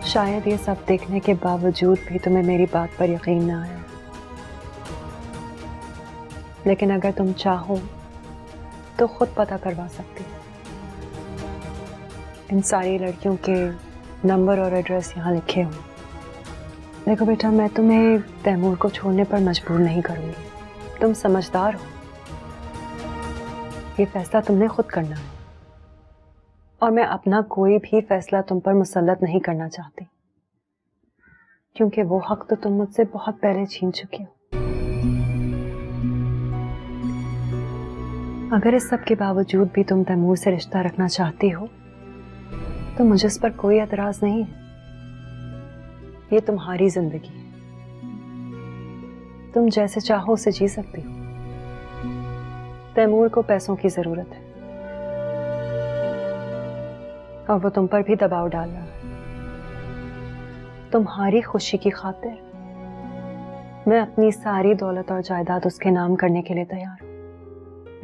शायद ये सब देखने के बावजूद भी तुम्हें मेरी बात पर यकीन ना आया, लेकिन अगर तुम चाहो तो खुद पता करवा सकती हो। इन सारी लड़कियों के नंबर और एड्रेस यहाँ लिखे हुए। देखो बेटा, मैं तुम्हें तैमूर को छोड़ने पर मजबूर नहीं करूंगी। तुम समझदार हो, ये फैसला तुमने खुद करना है और मैं अपना कोई भी फैसला तुम पर मुसल्लत नहीं करना चाहती, क्योंकि वो हक तो तुम मुझसे बहुत पहले छीन चुकी हो। अगर इस सब के बावजूद भी तुम तैमूर से रिश्ता रखना चाहती हो तो मुझे इस पर कोई एतराज नहीं है। ये तुम्हारी जिंदगी है, तुम जैसे चाहो उसे जी सकती हो। तैमूर को पैसों की जरूरत है और वो तुम पर भी दबाव डाल रहा है। तुम्हारी खुशी की खातिर मैं अपनी सारी दौलत और जायदाद उसके नाम करने के लिए तैयार हूं।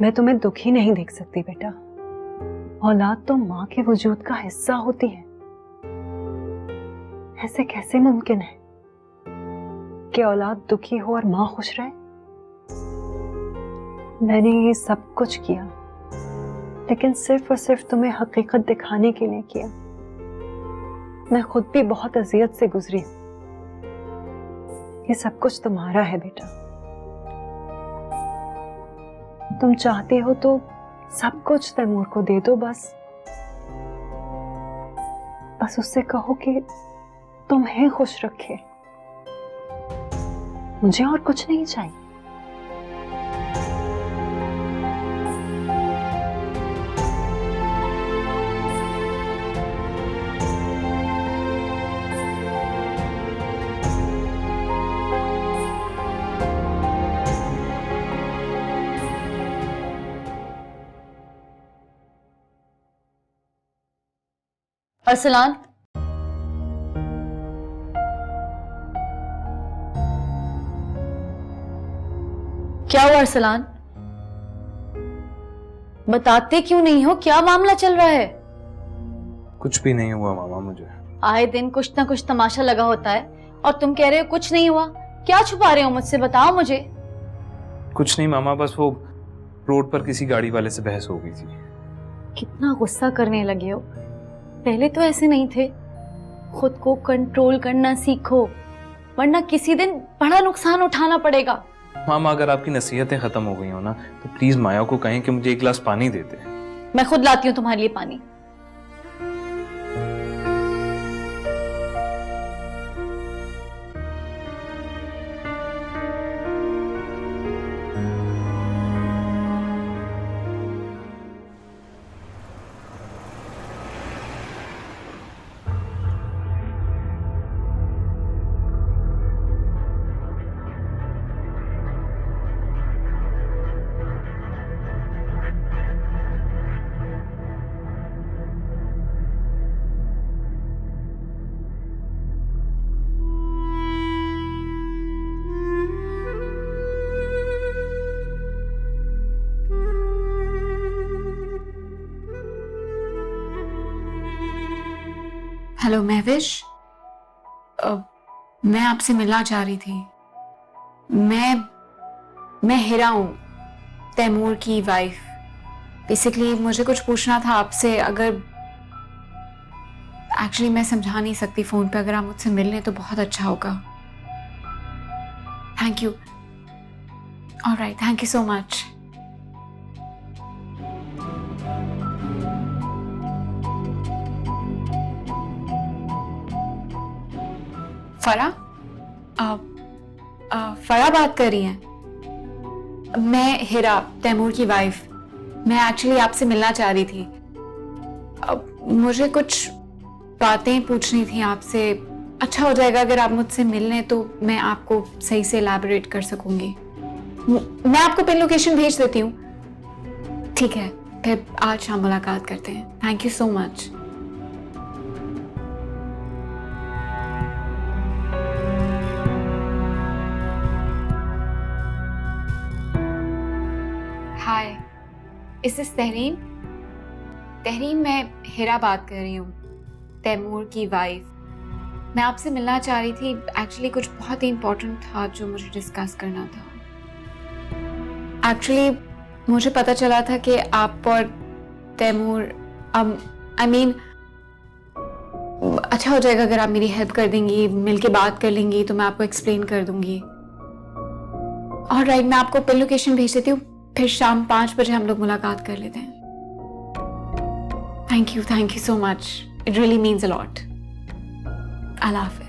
मैं तुम्हें दुखी नहीं देख सकती बेटा। औलाद तो माँ के वजूद का हिस्सा होती है। ऐसे कैसे मुमकिन है कि औलाद दुखी हो और माँ खुश रहे? मैंने ये सब कुछ किया, लेकिन सिर्फ और सिर्फ तुम्हें हकीकत दिखाने के लिए किया। मैं खुद भी बहुत अजियत से गुजरी हूं। ये सब कुछ तुम्हारा है बेटा। तुम चाहती हो तो सब कुछ तैमूर को दे दो। बस उससे कहो कि तुम्हें खुश रखे। मुझे और कुछ नहीं चाहिए। अरसलान, क्या हुआ अरसलान? बताते क्यों नहीं हो? क्या मामला चल रहा है? कुछ भी नहीं हुआ मामा मुझे। आए दिन कुछ ना कुछ तमाशा लगा होता है और तुम कह रहे हो कुछ नहीं हुआ। क्या छुपा रहे हो मुझसे? बताओ मुझे। कुछ नहीं मामा, बस वो रोड पर किसी गाड़ी वाले से बहस हो गई थी। कितना गुस्सा करने लगे हो। पहले तो ऐसे नहीं थे। खुद को कंट्रोल करना सीखो, वरना किसी दिन बड़ा नुकसान उठाना पड़ेगा। मामा, अगर आपकी नसीहतें खत्म हो गई हो ना तो प्लीज माया को कहें कि मुझे एक गिलास पानी दे दे। मैं खुद लाती हूँ तुम्हारे लिए पानी। हेलो महविश, मैं आपसे मिलना चाह रही थी। मैं हिरा हूँ, तैमूर की वाइफ। बेसिकली मुझे कुछ पूछना था आपसे। अगर एक्चुअली मैं समझा नहीं सकती फोन पे, अगर आप मुझसे मिल लें तो बहुत अच्छा होगा। Thank you. Alright, thank you so much. फरा फरा बात कर रही हैं? मैं हिरा, तैमूर की वाइफ। मैं एक्चुअली आपसे मिलना चाह रही थी। अब मुझे कुछ बातें पूछनी थी आपसे। अच्छा हो जाएगा अगर आप मुझसे मिल लें तो मैं आपको सही से एलैबोरेट कर सकूंगी। मैं आपको पिन लोकेशन भेज देती हूँ। ठीक है, फिर आज शाम मुलाकात करते हैं। Thank you so much. Hi, is Tehreen? Tehreen, मैं हिरा बात कर रही हूँ, तैमूर की वाइफ। मैं आपसे मिलना चाह रही थी। एक्चुअली कुछ बहुत ही इम्पोर्टेंट था जो मुझे डिस्कस करना था। एक्चुअली मुझे पता चला था कि आप और तैमूर अच्छा हो जाएगा अगर आप मेरी हेल्प कर देंगी, मिलके बात कर लेंगी तो मैं आपको एक्सप्लेन कर दूंगी। और राइट, मैं आपको पिन लोकेशन भेज देती हूँ, फिर शाम 5 बजे हम लोग मुलाकात कर लेते हैं। Thank you so much. It really means a lot. अल्लाह हाफिज़।